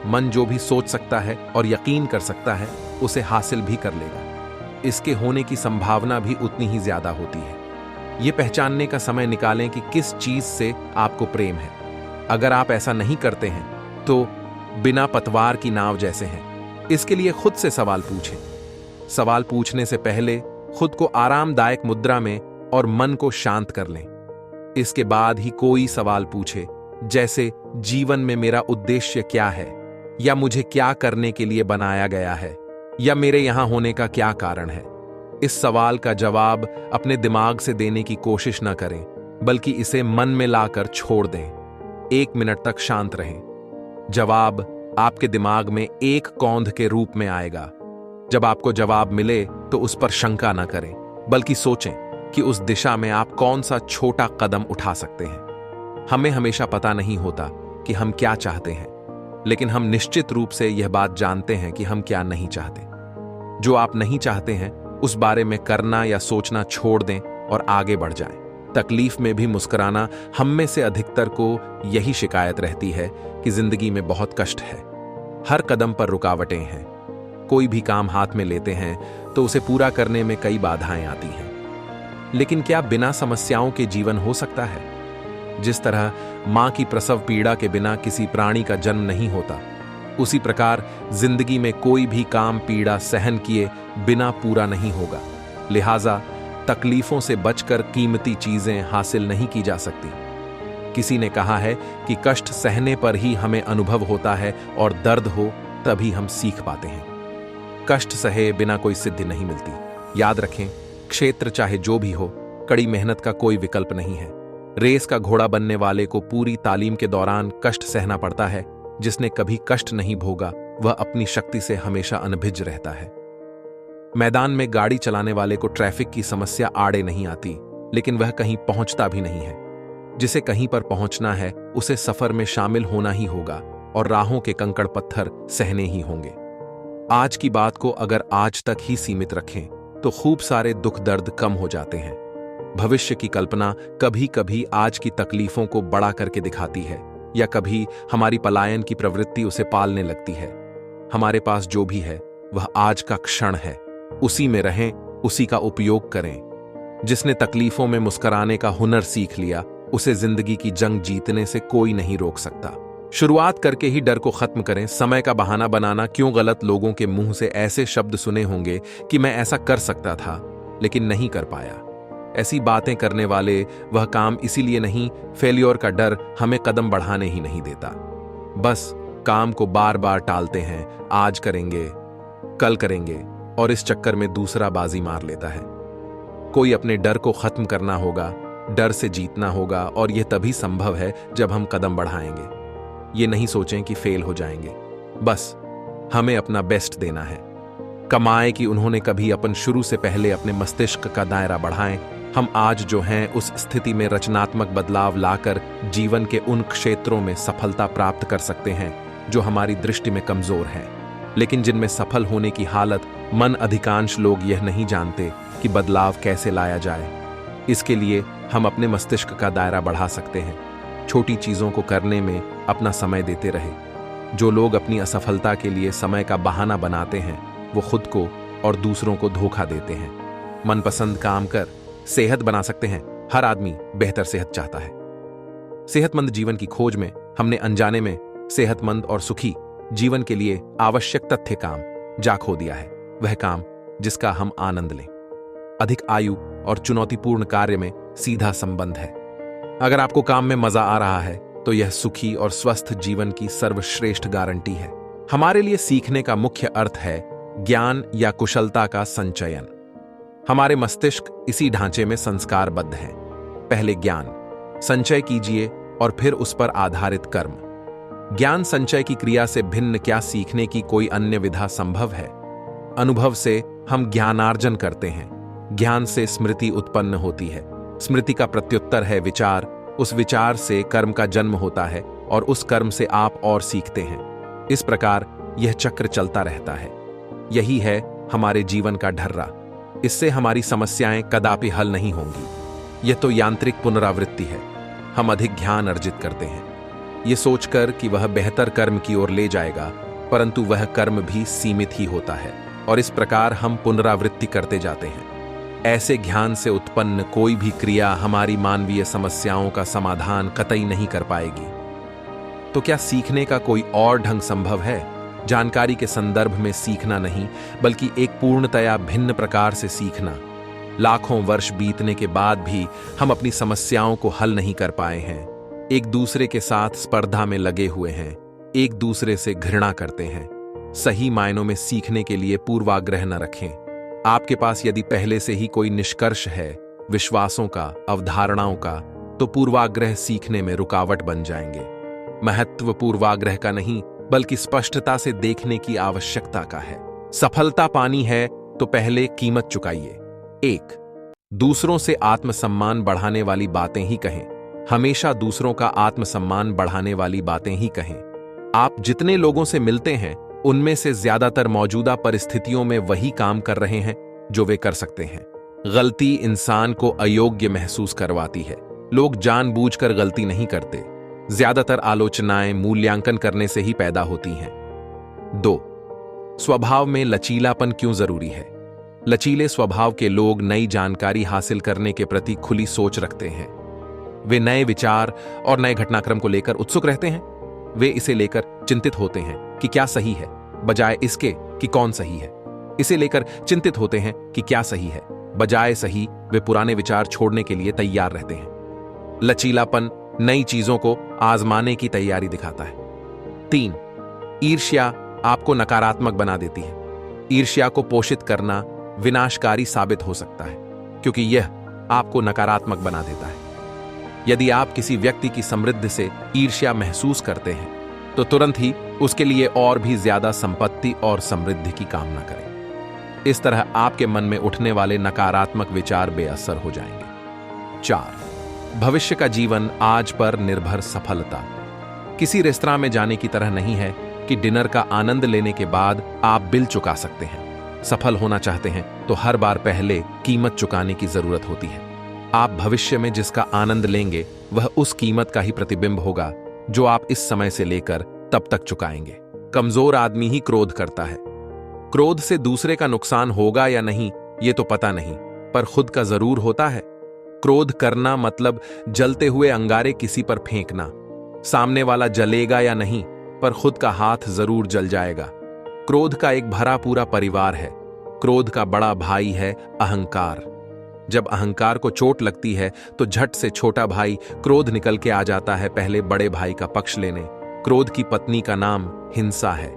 मन जो भी सोच सकता है और यकीन कर सकता है उसे हासिल भी कर लेगा। इसके होने की संभावना भी उतनी ही ज्यादा होती है। यह पहचानने का समय निकालें कि किस चीज से आपको प्रेम है। अगर आप ऐसा नहीं करते हैं तो बिना पतवार की नाव जैसे हैं। इसके लिए खुद से सवाल पूछें। सवाल पूछने से पहले खुद को आरामदायक मुद्रा में और मन को शांत कर लें। इसके बाद ही कोई सवाल पूछे, जैसे जीवन में मेरा उद्देश्य क्या है, या मुझे क्या करने के लिए बनाया गया है, या मेरे यहां होने का क्या कारण है। इस सवाल का जवाब अपने दिमाग से देने की कोशिश न करें, बल्कि इसे मन में लाकर छोड़ दें। 1 मिनट तक शांत रहें। जवाब आपके दिमाग में एक कौंध के रूप में आएगा। जब आपको जवाब मिले तो उस पर शंका न करें, बल्कि सोचें कि उस दिशा में आप कौन सा छोटा कदम उठा सकते हैं। हमें हमेशा पता नहीं होता कि हम क्या चाहते हैं, लेकिन हम निश्चित रूप से यह बात जानते हैं कि हम क्या नहीं चाहते। जो आप नहीं चाहते हैं उस बारे में करना या सोचना छोड़ दें और आगे बढ़ जाएं। तकलीफ में भी मुस्कुराना। हम में से अधिकतर को यही शिकायत रहती है कि जिंदगी में बहुत कष्ट है, हर कदम पर रुकावटें हैं। कोई भी काम हाथ में लेते हैं तो उसे पूरा करने में कई बाधाएं आती हैं। लेकिन क्या बिना समस्याओं के जीवन हो सकता है? जिस तरह मां की प्रसव पीड़ा के बिना किसी प्राणी का जन्म नहीं होता, उसी प्रकार जिंदगी में कोई भी काम पीड़ा सहन किए बिना पूरा नहीं होगा। लिहाजा तकलीफों से बचकर कीमती चीजें हासिल नहीं की जा सकती। किसी ने कहा है कि कष्ट सहने पर ही हमें अनुभव होता है और दर्द हो तभी हम सीख पाते हैं। कष्ट सहे बिना कोई सिद्धि नहीं मिलती। याद रखें, क्षेत्र चाहे जो भी हो, कड़ी मेहनत का कोई विकल्प नहीं है। रेस का घोड़ा बनने वाले को पूरी तालीम के दौरान कष्ट सहना पड़ता है। जिसने कभी कष्ट नहीं भोगा वह अपनी शक्ति से हमेशा अनभिज्ज रहता है। मैदान में गाड़ी चलाने वाले को ट्रैफिक की समस्या आड़े नहीं आती, लेकिन वह कहीं पहुंचता भी नहीं है। जिसे कहीं पर पहुंचना है उसे सफर में शामिल होना ही होगा और राहों के कंकड़ पत्थर सहने ही होंगे। आज की बात को अगर आज तक ही सीमित रखें तो खूब सारे दुख दर्द कम हो जाते हैं। भविष्य की कल्पना कभी कभी आज की तकलीफों को बड़ा करके दिखाती है, या कभी हमारी पलायन की प्रवृत्ति उसे पालने लगती है। हमारे पास जो भी है वह आज का क्षण है, उसी में रहें, उसी का उपयोग करें। जिसने तकलीफों में मुस्कुराने का हुनर सीख लिया उसे जिंदगी की जंग जीतने से कोई नहीं रोक सकता। शुरुआत करके ही डर को खत्म करें। समय का बहाना बनाना क्यों? गलत लोगों के मुंह से ऐसे शब्द सुने होंगे कि मैं ऐसा कर सकता था लेकिन नहीं कर पाया। ऐसी बातें करने वाले वह काम इसीलिए नहीं, फेल्योर का डर हमें कदम बढ़ाने ही नहीं देता। बस काम को बार बार टालते हैं, आज करेंगे, कल करेंगे, और इस चक्कर में दूसरा बाजी मार लेता है। कोई अपने डर को खत्म करना होगा डर से जीतना होगा और यह तभी संभव है जब हम कदम बढ़ाएंगे। ये नहीं सोचें कि फेल हो जाएंगे, बस हमें अपना बेस्ट देना है। कमाए कि उन्होंने कभी अपन शुरू से पहले अपने मस्तिष्क का दायरा बढ़ाएं। हम आज जो हैं उस स्थिति में रचनात्मक बदलाव लाकर जीवन के उन क्षेत्रों में सफलता प्राप्त कर सकते हैं जो हमारी दृष्टि में कमजोर हैं, लेकिन जिनमें सफल होने की हालत मन अधिकांश लोग यह नहीं जानते कि बदलाव कैसे लाया जाए। इसके लिए हम अपने मस्तिष्क का दायरा बढ़ा सकते हैं। छोटी चीजों को करने में अपना समय देते रहे। जो लोग अपनी असफलता के लिए समय का बहाना बनाते हैं वो खुद को और दूसरों को धोखा देते हैं। मनपसंद काम कर सेहत बना सकते हैं। हर आदमी बेहतर सेहत चाहता है। सेहतमंद जीवन की खोज में हमने अनजाने में सेहतमंद और सुखी जीवन के लिए आवश्यक तथ्य काम जा खो दिया है। वह काम जिसका हम आनंद लें। अधिक आयु और चुनौतीपूर्ण कार्य में सीधा संबंध है। अगर आपको काम में मजा आ रहा है तो यह सुखी और स्वस्थ जीवन की सर्वश्रेष्ठ गारंटी है। हमारे लिए सीखने का मुख्य अर्थ है ज्ञान या कुशलता का संचयन। हमारे मस्तिष्क इसी ढांचे में संस्कारबद्ध है। पहले ज्ञान संचय कीजिए और फिर उस पर आधारित कर्म। ज्ञान संचय की क्रिया से भिन्न क्या सीखने की कोई अन्य विधा संभव है? अनुभव से हम ज्ञानार्जन करते हैं। ज्ञान से स्मृति उत्पन्न होती है। स्मृति का प्रत्युत्तर है विचार। उस विचार से कर्म का जन्म होता है और उस कर्म से आप और सीखते हैं। इस प्रकार यह चक्र चलता रहता है। यही है हमारे जीवन का ढर्रा। इससे हमारी समस्याएं कदापि हल नहीं होंगी। यह तो यांत्रिक पुनरावृत्ति है। हम अधिक ज्ञान अर्जित करते हैं ये सोचकर कि वह बेहतर कर्म की ओर ले जाएगा, परंतु वह कर्म भी सीमित ही होता है और इस प्रकार हम पुनरावृत्ति करते जाते हैं। ऐसे ज्ञान से उत्पन्न कोई भी क्रिया हमारी मानवीय समस्याओं का समाधान कतई नहीं कर पाएगी। तो क्या सीखने का कोई और ढंग संभव है? जानकारी के संदर्भ में सीखना नहीं, बल्कि एक पूर्णतया भिन्न प्रकार से सीखना। लाखों वर्ष बीतने के बाद भी हम अपनी समस्याओं को हल नहीं कर पाए हैं। एक दूसरे के साथ स्पर्धा में लगे हुए हैं, एक दूसरे से घृणा करते हैं। सही मायनों में सीखने के लिए पूर्वाग्रह न रखें। आपके पास यदि पहले से ही कोई निष्कर्ष है, विश्वासों का, अवधारणाओं का, तो पूर्वाग्रह सीखने में रुकावट बन जाएंगे। महत्व पूर्वाग्रह का नहीं, बल्कि स्पष्टता से देखने की आवश्यकता का है। सफलता पानी है तो पहले कीमत चुकाइए। 1. दूसरों से आत्मसम्मान बढ़ाने वाली बातें ही कहें। हमेशा दूसरों का आत्मसम्मान बढ़ाने वाली बातें ही कहें। आप जितने लोगों से मिलते हैं उनमें से ज्यादातर मौजूदा परिस्थितियों में वही काम कर रहे हैं जो वे कर सकते हैं। गलती इंसान को अयोग्य महसूस करवाती है। लोग जानबूझकर गलती नहीं करते। ज्यादातर आलोचनाएं मूल्यांकन करने से ही पैदा होती हैं। 2. स्वभाव में लचीलापन क्यों जरूरी है? लचीले स्वभाव के लोग नई जानकारी हासिल करने के प्रति खुली सोच रखते हैं। वे नए विचार और नए घटनाक्रम को लेकर उत्सुक रहते हैं। वे इसे लेकर चिंतित होते हैं कि क्या सही है, बजाय इसके कि कौन सही है। इसे लेकर चिंतित होते हैं कि क्या सही है, बजाय सही वे पुराने विचार छोड़ने के लिए तैयार रहते हैं। लचीलापन नई चीजों को आजमाने की तैयारी दिखाता है। 3. ईर्ष्या आपको नकारात्मक बना देती है। ईर्ष्या को पोषित करना विनाशकारी साबित हो सकता है, क्योंकि यह आपको नकारात्मक बना देता है। यदि आप किसी व्यक्ति की समृद्धि से ईर्ष्या महसूस करते हैं तो तुरंत ही उसके लिए और भी ज्यादा संपत्ति और समृद्धि की कामना करें। इस तरह आपके मन में उठने वाले नकारात्मक विचार बेअसर हो जाएंगे। 4. भविष्य का जीवन आज पर निर्भर सफलता। किसी रेस्तरां में जाने की तरह नहीं है कि डिनर का आनंद लेने के बाद आप बिल चुका सकते हैं। सफल होना चाहते हैं तो हर बार पहले कीमत चुकाने की जरूरत होती है। आप भविष्य में जिसका आनंद लेंगे वह उस कीमत का ही प्रतिबिंब होगा जो आप इस समय से लेकर तब तक चुकाएंगे। कमजोर आदमी ही क्रोध करता है। क्रोध से दूसरे का नुकसान होगा या नहीं ये तो पता नहीं, पर खुद का जरूर होता है। क्रोध करना मतलब जलते हुए अंगारे किसी पर फेंकना। सामने वाला जलेगा या नहीं, पर खुद का हाथ जरूर जल जाएगा। क्रोध का एक भरा पूरा परिवार है। क्रोध का बड़ा भाई है अहंकार। जब अहंकार को चोट लगती है तो झट से छोटा भाई क्रोध निकल के आ जाता है पहले बड़े भाई का पक्ष लेने। क्रोध की पत्नी का नाम हिंसा है।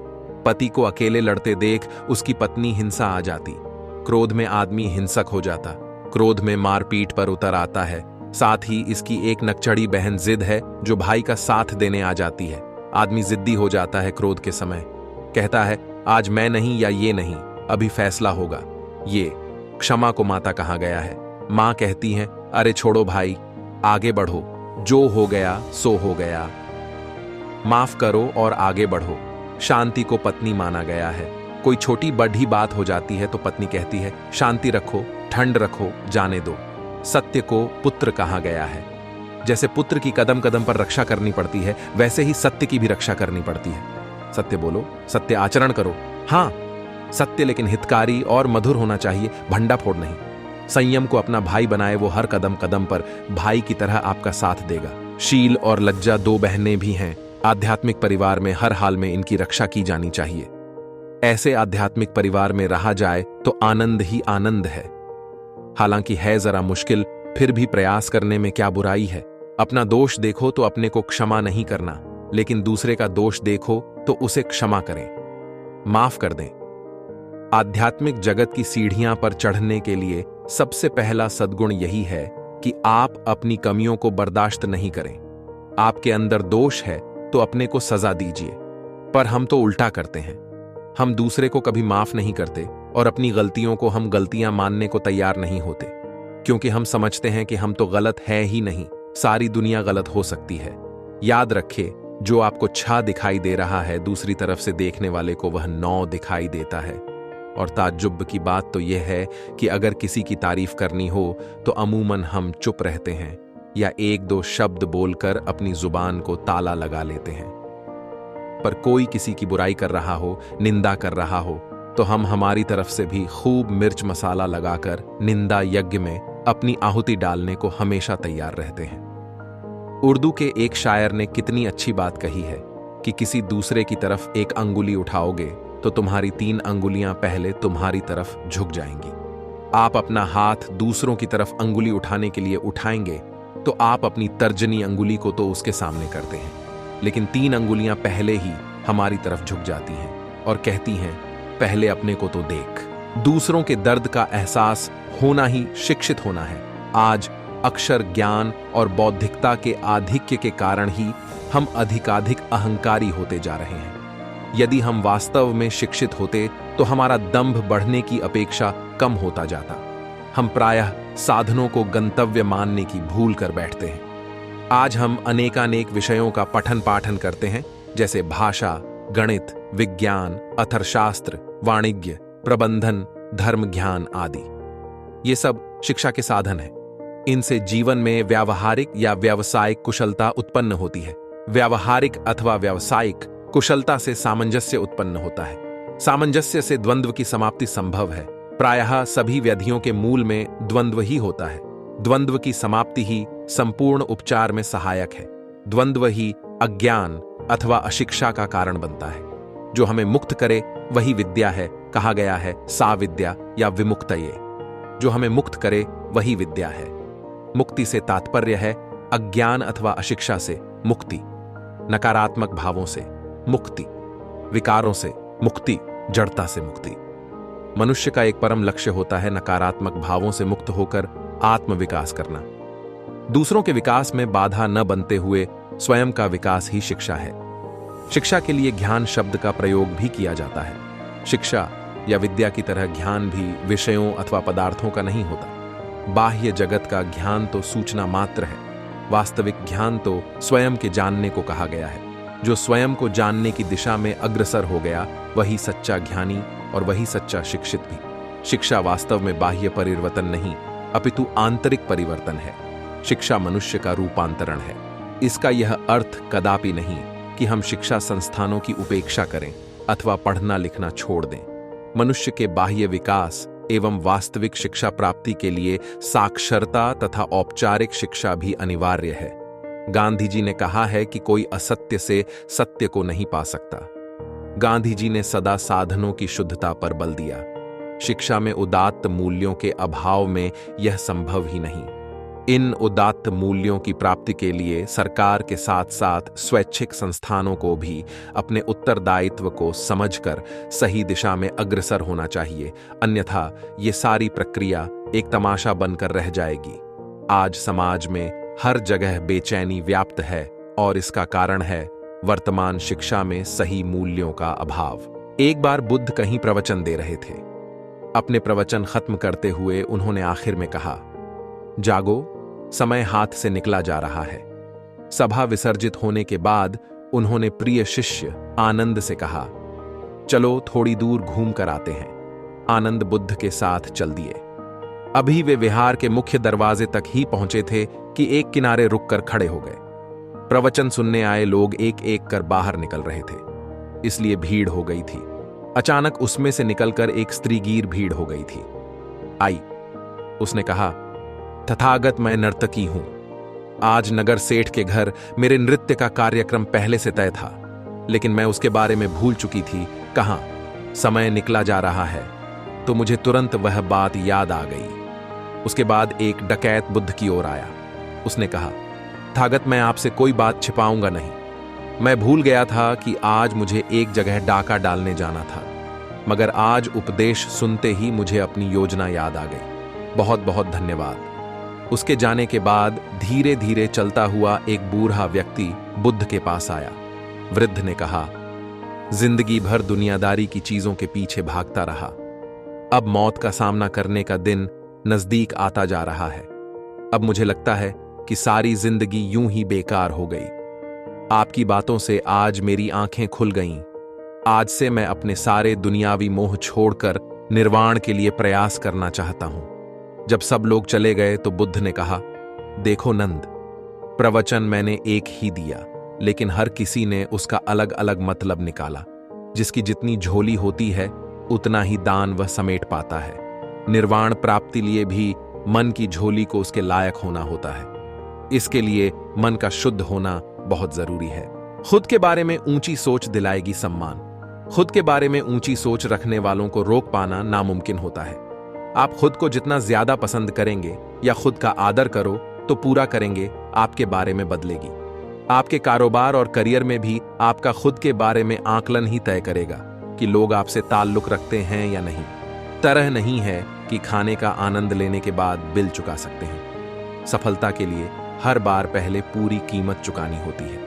पति को अकेले लड़ते देख उसकी पत्नी हिंसा आ जाती। क्रोध में आदमी हिंसक हो जाता। क्रोध में मारपीट पर उतर आता है। साथ ही इसकी एक नकचड़ी बहन जिद है जो भाई का साथ देने आ जाती है। आदमी जिद्दी हो जाता है क्रोध के समय, कहता है आज मैं नहीं या ये नहीं, अभी फैसला होगा। ये क्षमा को माता कहा गया है। मां कहती है अरे छोड़ो भाई, आगे बढ़ो, जो हो गया सो हो गया, माफ करो और आगे बढ़ो। शांति को पत्नी माना गया है। कोई छोटी बड़ी बात हो जाती है तो पत्नी कहती है शांति रखो, ठंड रखो, जाने दो। सत्य को पुत्र कहा गया है। जैसे पुत्र की कदम कदम पर रक्षा करनी पड़ती है, वैसे ही सत्य की भी रक्षा करनी पड़ती है। सत्य बोलो, सत्य आचरण करो। हाँ, सत्य लेकिन हितकारी और मधुर होना चाहिए, भंडा फोड़ नहीं। संयम को अपना भाई बनाए, वो हर कदम कदम पर भाई की तरह आपका साथ देगा। शील और लज्जा दो बहनें भी हैं। आध्यात्मिक परिवार में हर हाल में इनकी रक्षा की जानी चाहिए। ऐसे आध्यात्मिक परिवार में रहा जाए तो आनंद ही आनंद है। हालांकि है जरा मुश्किल, फिर भी प्रयास करने में क्या बुराई है। अपना दोष देखो तो अपने को क्षमा नहीं करना, लेकिन दूसरे का दोष देखो तो उसे क्षमा करें, माफ कर दें। आध्यात्मिक जगत की सीढ़ियां पर चढ़ने के लिए सबसे पहला सद्गुण यही है कि आप अपनी कमियों को बर्दाश्त नहीं करें। आपके अंदर दोष है तो अपने को सजा दीजिए, पर हम तो उल्टा करते हैं। हम दूसरे को कभी माफ नहीं करते और अपनी गलतियों को हम गलतियां मानने को तैयार नहीं होते, क्योंकि हम समझते हैं कि हम तो गलत है ही नहीं, सारी दुनिया गलत हो सकती है। याद रखें, जो आपको 6 दिखाई दे रहा है, दूसरी तरफ से देखने वाले को वह 9 दिखाई देता है। और ताज्जुब की बात तो यह है कि अगर किसी की तारीफ करनी हो तो अमूमन हम चुप रहते हैं या 1-2 शब्द बोलकर अपनी जुबान को ताला लगा लेते हैं। पर कोई किसी की बुराई कर रहा हो, निंदा कर रहा हो, तो हम हमारी तरफ से भी खूब मिर्च मसाला लगाकर निंदा यज्ञ में अपनी आहुति डालने को हमेशा तैयार रहते हैं। उर्दू के एक शायर ने कितनी अच्छी बात कही है कि किसी दूसरे की तरफ एक अंगुली उठाओगे तो तुम्हारी 3 अंगुलियां पहले तुम्हारी तरफ झुक जाएंगी। आप अपना हाथ दूसरों की तरफ अंगुली उठाने के लिए उठाएंगे तो आप अपनी तर्जनी अंगुली को तो उसके सामने करते हैं, लेकिन 3 अंगुलियां पहले ही हमारी तरफ झुक जाती हैं और कहती हैं पहले अपने को तो देख। दूसरों के दर्द का एहसास होना ही शिक्षित होना है। आज अक्षर ज्ञान और बौद्धिकता के आधिक्य के कारण ही हम अधिकाधिक अहंकारी होते जा रहे हैं। यदि हम वास्तव में शिक्षित होते तो हमारा दंभ बढ़ने की अपेक्षा कम होता जाता। हम प्रायः साधनों को गंतव्य मानने की भूल कर बैठते हैं। आज हम अनेकानेक विषयों का पठन पाठन करते हैं, जैसे भाषा, गणित, विज्ञान, अर्थशास्त्र, वाणिज्य, प्रबंधन, धर्म ज्ञान आदि। ये सब शिक्षा के साधन हैं। इनसे जीवन में व्यावहारिक या व्यावसायिक कुशलता उत्पन्न होती है। व्यावहारिक अथवा व्यावसायिक कुशलता से सामंजस्य उत्पन्न होता है। सामंजस्य से द्वंद्व की समाप्ति संभव है। प्रायः सभी व्याधियों के मूल में द्वंद्व ही होता है। द्वंद्व की समाप्ति ही संपूर्ण उपचार में सहायक है। द्वंद्व ही अज्ञान अथवा अशिक्षा का कारण बनता है। जो हमें मुक्त करे वही विद्या है। कहा गया है सा विद्या या विमुक्तये। जो हमें मुक्त करे वही विद्या है। मुक्ति से तात्पर्य है अज्ञान अथवा अशिक्षा से मुक्ति, नकारात्मक भावों से मुक्ति, विकारों से मुक्ति, जड़ता से मुक्ति। मनुष्य का एक परम लक्ष्य होता है नकारात्मक भावों से मुक्त होकर आत्म विकास करना। दूसरों के विकास में बाधा न बनते हुए स्वयं का विकास ही शिक्षा है। शिक्षा के लिए ज्ञान शब्द का प्रयोग भी किया जाता है। शिक्षा या विद्या की तरह ज्ञान भी विषयों अथवा पदार्थों का नहीं होता। बाह्य जगत का ज्ञान तो सूचना मात्र है। वास्तविक ज्ञान तो स्वयं के जानने को कहा गया है। जो स्वयं को जानने की दिशा में अग्रसर हो गया वही सच्चा ज्ञानी और वही सच्चा शिक्षित भी। शिक्षा वास्तव में बाह्य परिवर्तन नहीं अपितु आंतरिक परिवर्तन है। शिक्षा मनुष्य का रूपांतरण है। इसका यह अर्थ कदापि नहीं कि हम शिक्षा संस्थानों की उपेक्षा करें अथवा पढ़ना लिखना छोड़ दें। मनुष्य के बाह्य विकास एवं वास्तविक शिक्षा प्राप्ति के लिए साक्षरता तथा औपचारिक शिक्षा भी अनिवार्य है। गांधी जी ने कहा है कि कोई असत्य से सत्य को नहीं पा सकता। गांधी जी ने सदा साधनों की शुद्धता पर बल दिया। शिक्षा में उदात्त मूल्यों के अभाव में यह संभव ही नहीं। इन उदात्त मूल्यों की प्राप्ति के लिए सरकार के साथ साथ स्वैच्छिक संस्थानों को भी अपने उत्तरदायित्व को समझकर सही दिशा में अग्रसर होना चाहिए, अन्यथा ये सारी प्रक्रिया एक तमाशा बनकर रह जाएगी। आज समाज में हर जगह बेचैनी व्याप्त है और इसका कारण है वर्तमान शिक्षा में सही मूल्यों का अभाव। एक बार बुद्ध कहीं प्रवचन दे रहे थे। अपने प्रवचन खत्म करते हुए उन्होंने आखिर में कहा, जागो, समय हाथ से निकला जा रहा है। सभा विसर्जित होने के बाद उन्होंने प्रिय शिष्य आनंद से कहा, चलो थोड़ी दूर घूम कर आते हैं। आनंद बुद्ध के साथ चल दिए। अभी वे विहार के मुख्य दरवाजे तक ही पहुंचे थे कि एक किनारे रुककर खड़े हो गए। प्रवचन सुनने आए लोग एक एक कर बाहर निकल रहे थे, इसलिए भीड़ हो गई थी। अचानक उसमें से निकलकर एक स्त्रीगीर भीड़ हो गई थी। आई, उसने कहा, तथागत मैं नर्तकी हूं। आज नगर सेठ के घर मेरे नृत्य का कार्यक्रम पहले से तय था, लेकिन मैं उसके बारे में भूल चुकी थी। कहां समय निकला जा रहा है तो मुझे तुरंत वह बात याद आ गई। उसके बाद एक डकैत बुद्ध की ओर आया। उसने कहा, तथागत मैं आपसे कोई बात छिपाऊंगा नहीं। मैं भूल गया था कि आज मुझे एक जगह डाका डालने जाना था, मगर आज उपदेश सुनते ही मुझे अपनी योजना याद आ गई। बहुत बहुत धन्यवाद। उसके जाने के बाद धीरे धीरे चलता हुआ एक बूढ़ा व्यक्ति बुद्ध के पास आया। वृद्ध ने कहा, जिंदगी भर दुनियादारी की चीजों के पीछे भागता रहा। अब मौत का सामना करने का दिन नजदीक आता जा रहा है। अब मुझे लगता है कि सारी जिंदगी यूं ही बेकार हो गई। आपकी बातों से आज मेरी आंखें खुल गईं। आज से मैं अपने सारे दुनियावी मोह छोड़कर निर्वाण के लिए प्रयास करना चाहता हूं। जब सब लोग चले गए तो बुद्ध ने कहा, देखो नंद, प्रवचन मैंने एक ही दिया, लेकिन हर किसी ने उसका अलग अलग मतलब निकाला। जिसकी जितनी झोली होती है उतना ही दान वह समेट पाता है। निर्वाण प्राप्ति लिए भी मन की झोली को उसके लायक होना होता है। इसके लिए मन का शुद्ध होना बहुत जरूरी है। खुद के बारे में ऊंची सोच दिलाएगी सम्मान। खुद के बारे में ऊंची सोच रखने वालों को रोक पाना नामुमकिन होता है। आप खुद को जितना ज्यादा पसंद करेंगे या खुद का आदर करो तो पूरा करेंगे आपके बारे में बदलेगी। आपके कारोबार और करियर में भी आपका खुद के बारे में आकलन ही तय करेगा कि लोग आपसे ताल्लुक रखते हैं या नहीं। तरह नहीं है कि खाने का आनंद लेने के बाद बिल चुका सकते हैं। सफलता के लिए हर बार पहले पूरी कीमत चुकानी होती है।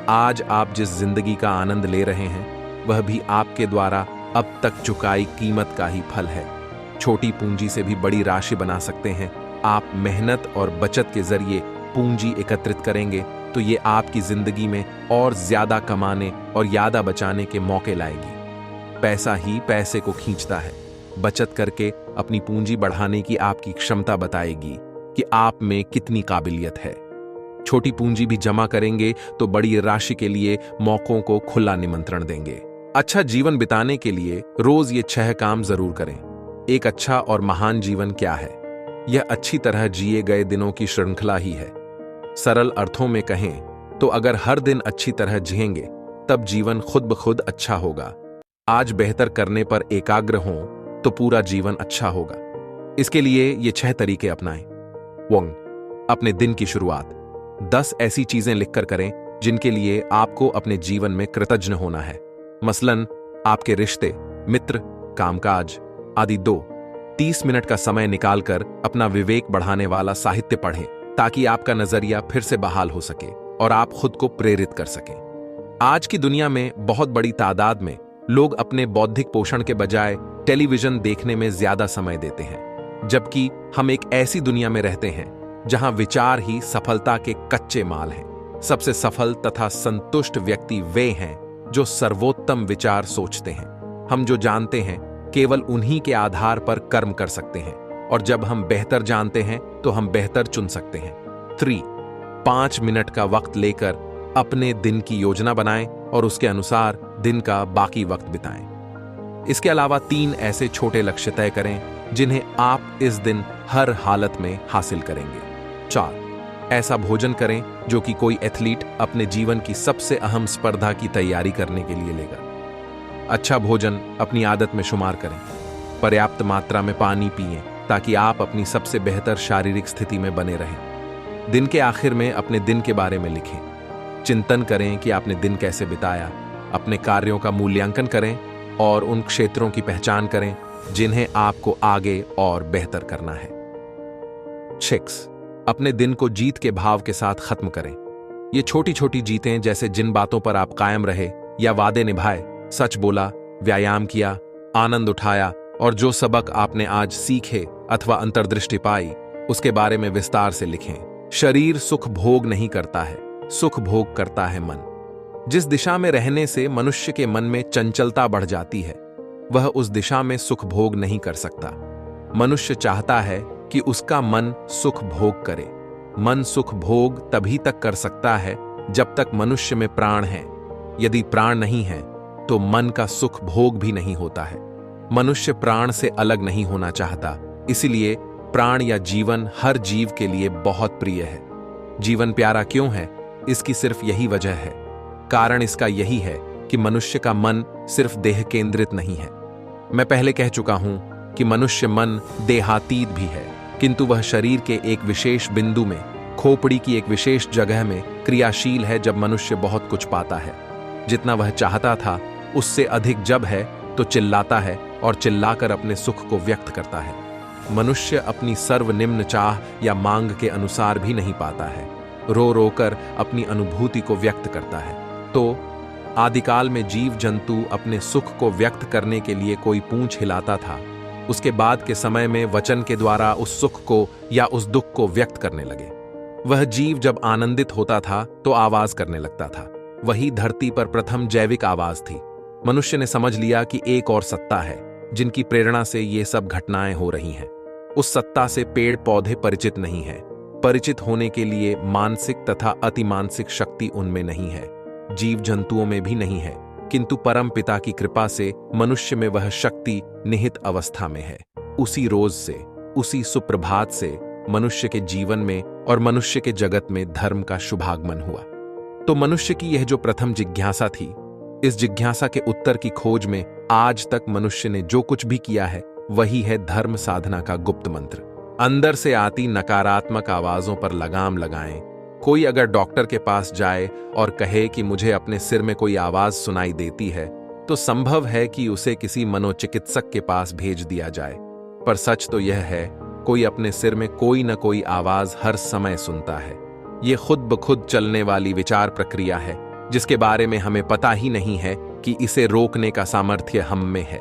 आज आप जिस जिंदगी का आनंद ले रहे हैं वह भी आपके द्वारा अब तक चुकाई कीमत का ही फल है। छोटी पूंजी से भी बड़ी राशि बना सकते हैं। आप मेहनत और बचत के जरिए पूंजी एकत्रित करेंगे तो ये आपकी जिंदगी में और ज्यादा कमाने और यादा बचाने के मौके लाएगी। पैसा ही पैसे को खींचता है। बचत करके अपनी पूंजी बढ़ाने की आपकी क्षमता बताएगी कि आप में कितनी काबिलियत है। छोटी पूंजी भी जमा करेंगे तो बड़ी राशि के लिए मौकों को खुला निमंत्रण देंगे। अच्छा जीवन बिताने के लिए रोज ये 6 काम जरूर करें। एक अच्छा और महान जीवन क्या है? यह अच्छी तरह जिए गए दिनों की श्रृंखला ही है। सरल अर्थों में कहें तो अगर हर दिन अच्छी तरह जिएंगे तब जीवन खुद ब खुद अच्छा होगा। आज बेहतर करने पर एकाग्र हों तो पूरा जीवन अच्छा होगा। इसके लिए ये 6 तरीके अपनाएं। 1. अपने दिन की शुरुआत 10 ऐसी चीजें लिखकर करें जिनके लिए आपको अपने जीवन में कृतज्ञ होना है। मसलन आपके रिश्ते, मित्र, कामकाज आदि। 2. 30 मिनट का समय निकालकर अपना विवेक बढ़ाने वाला साहित्य पढ़ें ताकि आपका नजरिया फिर से बहाल हो सके और आप खुद को प्रेरित कर सकें। आज की दुनिया में बहुत बड़ी तादाद में लोग अपने बौद्धिक पोषण के बजाय टेलीविजन देखने में ज्यादा समय देते हैं, जबकि हम एक ऐसी दुनिया में रहते हैं जहां विचार ही सफलता के कच्चे माल हैं। सबसे सफल तथा संतुष्ट व्यक्ति वे हैं जो सर्वोत्तम विचार सोचते हैं। हम जो जानते हैं केवल उन्हीं के आधार पर कर्म कर सकते हैं, और जब हम बेहतर जानते हैं तो हम बेहतर चुन सकते हैं। 3. 5 मिनट का वक्त लेकर अपने दिन की योजना बनाएं और उसके अनुसार दिन का बाकी वक्त बिताएं। इसके अलावा 3 ऐसे छोटे लक्ष्य तय करें जिन्हें आप इस दिन हर हालत में हासिल करेंगे। 4. ऐसा भोजन करें जो कि कोई एथलीट अपने जीवन की सबसे अहम स्पर्धा की तैयारी करने के लिए लेगा। अच्छा भोजन अपनी आदत में शुमार करें। पर्याप्त मात्रा में पानी पिएं ताकि आप अपनी सबसे बेहतर शारीरिक स्थिति में बने रहें। दिन के आखिर में अपने दिन के बारे में लिखें। चिंतन करें कि आपने दिन कैसे बिताया। अपने कार्यों का मूल्यांकन करें और उन क्षेत्रों की पहचान करें जिन्हें आपको आगे और बेहतर करना है। 6. अपने दिन को जीत के भाव के साथ खत्म करें। ये छोटी छोटी जीतें, जैसे जिन बातों पर आप कायम रहे या वादे निभाए, सच बोला, व्यायाम किया, आनंद उठाया और जो सबक आपने आज सीखे अथवा अंतर्दृष्टि पाई, उसके बारे में विस्तार से लिखें। शरीर सुख भोग नहीं करता है, सुख भोग करता है मन। जिस दिशा में रहने से मनुष्य के मन में चंचलता बढ़ जाती है, वह उस दिशा में सुख भोग नहीं कर सकता। मनुष्य चाहता है कि उसका मन सुख भोग करे। मन सुख भोग तभी तक कर सकता है जब तक मनुष्य में प्राण है। यदि प्राण नहीं है तो मन का सुख भोग भी नहीं होता है। मनुष्य प्राण से अलग नहीं होना चाहता, इसलिए प्राण या जीवन हर जीव के लिए बहुत प्रिय है। जीवन प्यारा क्यों है? इसकी सिर्फ यही वजह है। कारण इसका यही है कि मनुष्य का मन सिर्फ देह केंद्रित नहीं है। मैं पहले कह चुका हूं कि मनुष्य मन देहातीत भी है, किंतु वह शरीर के एक विशेष बिंदु में, खोपड़ी की एक विशेष जगह में क्रियाशील है जब मनुष्य बहुत कुछ पाता है। जितना वह चाहता था उससे अधिक जब है तो चिल्लाता है और चिल्लाकर अपने सुख को व्यक्त करता है। मनुष्य अपनी सर्वनिम्न चाह या मांग के अनुसार भी नहीं पाता है, रो रोकर अपनी अनुभूति को व्यक्त करता है। तो आदिकाल में जीव जंतु अपने सुख को व्यक्त करने के लिए कोई पूंछ हिलाता था। उसके बाद के समय में वचन के द्वारा उस सुख को या उस दुख को व्यक्त करने लगे। वह जीव जब आनंदित होता था तो आवाज करने लगता था। वही धरती पर प्रथम जैविक आवाज थी। मनुष्य ने समझ लिया कि एक और सत्ता है जिनकी प्रेरणा से ये सब घटनाएं हो रही हैं। उस सत्ता से पेड़ पौधे परिचित नहीं है। परिचित होने के लिए मानसिक तथा अतिमानसिक शक्ति उनमें नहीं है, जीव जंतुओं में भी नहीं है, किंतु परम पिता की कृपा से मनुष्य में वह शक्ति निहित अवस्था में है। उसी रोज से, उसी सुप्रभात से मनुष्य के जीवन में और मनुष्य के जगत में धर्म का शुभागमन हुआ। तो मनुष्य की यह जो प्रथम जिज्ञासा थी, इस जिज्ञासा के उत्तर की खोज में आज तक मनुष्य ने जो कुछ भी किया है वही है धर्म साधना का गुप्त मंत्र। अंदर से आती नकारात्मक आवाजों पर लगाम लगाएं। कोई अगर डॉक्टर के पास जाए और कहे कि मुझे अपने सिर में कोई आवाज सुनाई देती है, तो संभव है कि उसे किसी मनोचिकित्सक के पास भेज दिया जाए। पर सच तो यह है, कोई अपने सिर में कोई न कोई आवाज हर समय सुनता है। ये खुद ब खुद चलने वाली विचार प्रक्रिया है, जिसके बारे में हमें पता ही नहीं है कि इसे रोकने का सामर्थ्य हम में है।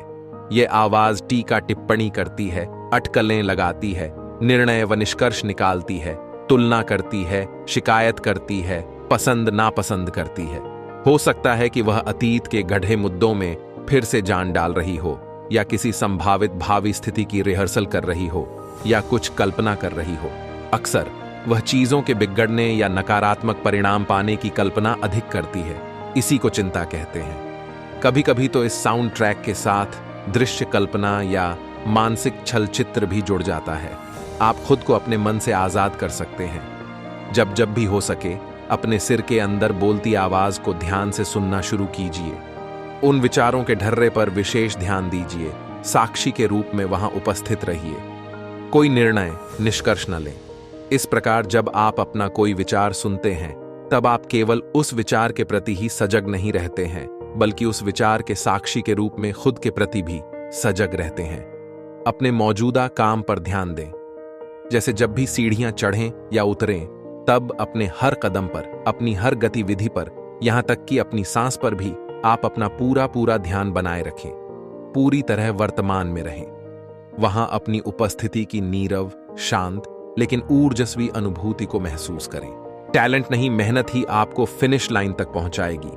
ये आवाज टीका टिप्पणी करती है, अटकलें लगाती है, निर्णय व निष्कर्ष निकालती है, तुलना करती है, शिकायत करती है, पसंद नापसंद करती है। हो सकता है कि वह अतीत के गढ़े मुद्दों में फिर से जान डाल रही हो, या किसी संभावित भावी स्थिति की रिहर्सल कर रही हो, या कुछ कल्पना कर रही हो। अक्सर वह चीजों के बिगड़ने या नकारात्मक परिणाम पाने की कल्पना अधिक करती है। इसी को चिंता कहते हैं। कभी कभी तो इस साउंड ट्रैक के साथ दृश्य कल्पना या मानसिक छल चित्र भी जुड़ जाता है। आप खुद को अपने मन से आजाद कर सकते हैं। जब जब भी हो सके अपने सिर के अंदर बोलती आवाज को ध्यान से सुनना शुरू कीजिए। उन विचारों के ढर्रे पर विशेष ध्यान दीजिए। साक्षी के रूप में वहां उपस्थित रहिए। कोई निर्णय निष्कर्ष न लें। इस प्रकार जब आप अपना कोई विचार सुनते हैं, तब आप केवल उस विचार के प्रति ही सजग नहीं रहते हैं, बल्कि उस विचार के साक्षी के रूप में खुद के प्रति भी सजग रहते हैं। अपने मौजूदा काम पर ध्यान दें। जैसे जब भी सीढ़ियां चढ़ें या उतरें, तब अपने हर कदम पर, अपनी हर गतिविधि पर, यहां तक कि अपनी सांस पर भी आप अपना पूरा पूरा ध्यान बनाए रखें। पूरी तरह वर्तमान में रहें। वहां अपनी उपस्थिति की नीरव, शांत लेकिन ऊर्जस्वी अनुभूति को महसूस करें। टैलेंट नहीं, मेहनत ही आपको फिनिश लाइन तक पहुंचाएगी।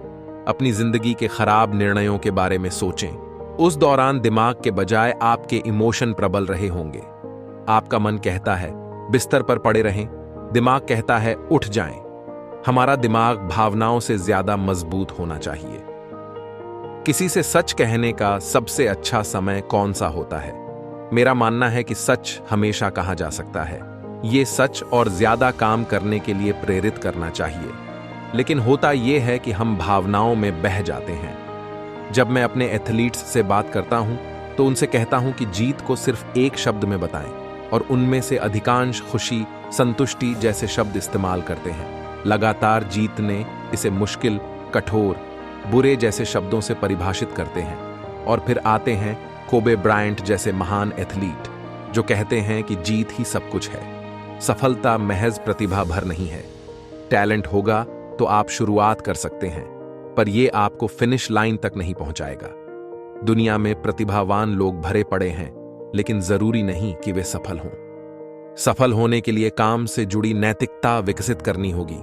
अपनी जिंदगी के खराब निर्णयों के बारे में सोचें। उस दौरान दिमाग के बजाय आपके इमोशन प्रबल रहे होंगे। आपका मन कहता है बिस्तर पर पड़े रहें, दिमाग कहता है उठ जाएं। हमारा दिमाग भावनाओं से ज्यादा मजबूत होना चाहिए। किसी से सच कहने का सबसे अच्छा समय कौन सा होता है? मेरा मानना है कि सच हमेशा कहा जा सकता है। ये सच और ज्यादा काम करने के लिए प्रेरित करना चाहिए। लेकिन होता यह है कि हम भावनाओं में बह जाते हैं। जब मैं अपने एथलीट्स से बात करता हूं तो उनसे कहता हूं कि जीत को सिर्फ एक शब्द में बताएं, और उनमें से अधिकांश खुशी, संतुष्टि जैसे शब्द इस्तेमाल करते हैं। लगातार जीतने इसे मुश्किल, कठोर, बुरे जैसे शब्दों से परिभाषित करते हैं। और फिर आते हैं कोबे ब्रायंट जैसे महान एथलीट, जो कहते हैं कि जीत ही सब कुछ है। सफलता महज प्रतिभा भर नहीं है। टैलेंट होगा तो आप शुरुआत कर सकते हैं, पर यह आपको फिनिश लाइन तक नहीं पहुंचाएगा। दुनिया में प्रतिभावान लोग भरे पड़े हैं, लेकिन जरूरी नहीं कि वे सफल हों। सफल होने के लिए काम से जुड़ी नैतिकता विकसित करनी होगी।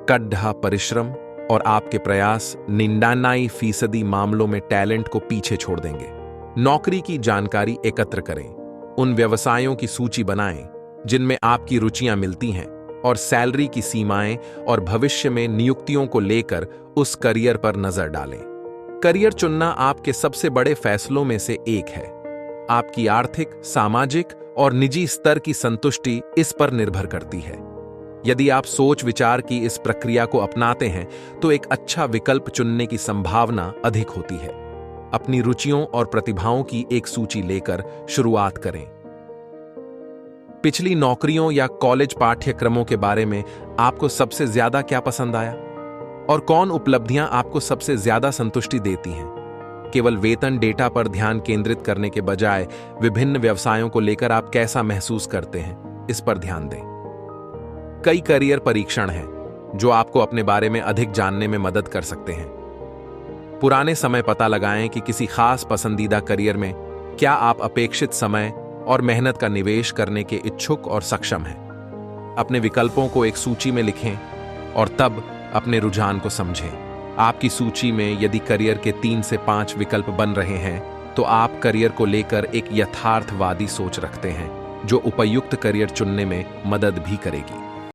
कड़ा परिश्रम और आपके प्रयास 99% मामलों में टैलेंट को पीछे छोड़ देंगे। नौकरी की जानकारी एकत्र करें, उन व्यवसायों की सूची बनाएं जिनमें आपकी रुचियां मिलती हैं, और सैलरी की सीमाएं और भविष्य में नियुक्तियों को लेकर उस करियर पर नजर डालें। करियर चुनना आपके सबसे बड़े फैसलों में से एक है। आपकी आर्थिक, सामाजिक और निजी स्तर की संतुष्टि इस पर निर्भर करती है। यदि आप सोच विचार की इस प्रक्रिया को अपनाते हैं तो एक अच्छा विकल्प चुनने की संभावना अधिक होती है। अपनी रुचियों और प्रतिभाओं की एक सूची लेकर शुरुआत करें। पिछली नौकरियों या कॉलेज पाठ्यक्रमों के बारे में आपको सबसे ज्यादा क्या पसंद आया, और कौन उपलब्धियां आपको सबसे ज्यादा संतुष्टि देती हैं? केवल वेतन डेटा पर ध्यान केंद्रित करने के बजाय विभिन्न व्यवसायों को लेकर आप कैसा महसूस करते हैं, इस पर ध्यान दें। कई करियर परीक्षण हैं जो आपको अपने बारे में अधिक जानने में मदद कर सकते हैं। पुराने समय पता लगाएं कि किसी खास पसंदीदा करियर में क्या आप अपेक्षित समय और मेहनत का निवेश करने के इच्छुक और सक्षम हैं। अपने विकल्पों को एक सूची में लिखें और तब अपने रुझान को समझें। आपकी सूची में यदि करियर के 3 से 5 विकल्प बन रहे हैं तो आप करियर को लेकर एक यथार्थवादी सोच रखते हैं जो उपयुक्त करियर चुनने में मदद भी करेगी।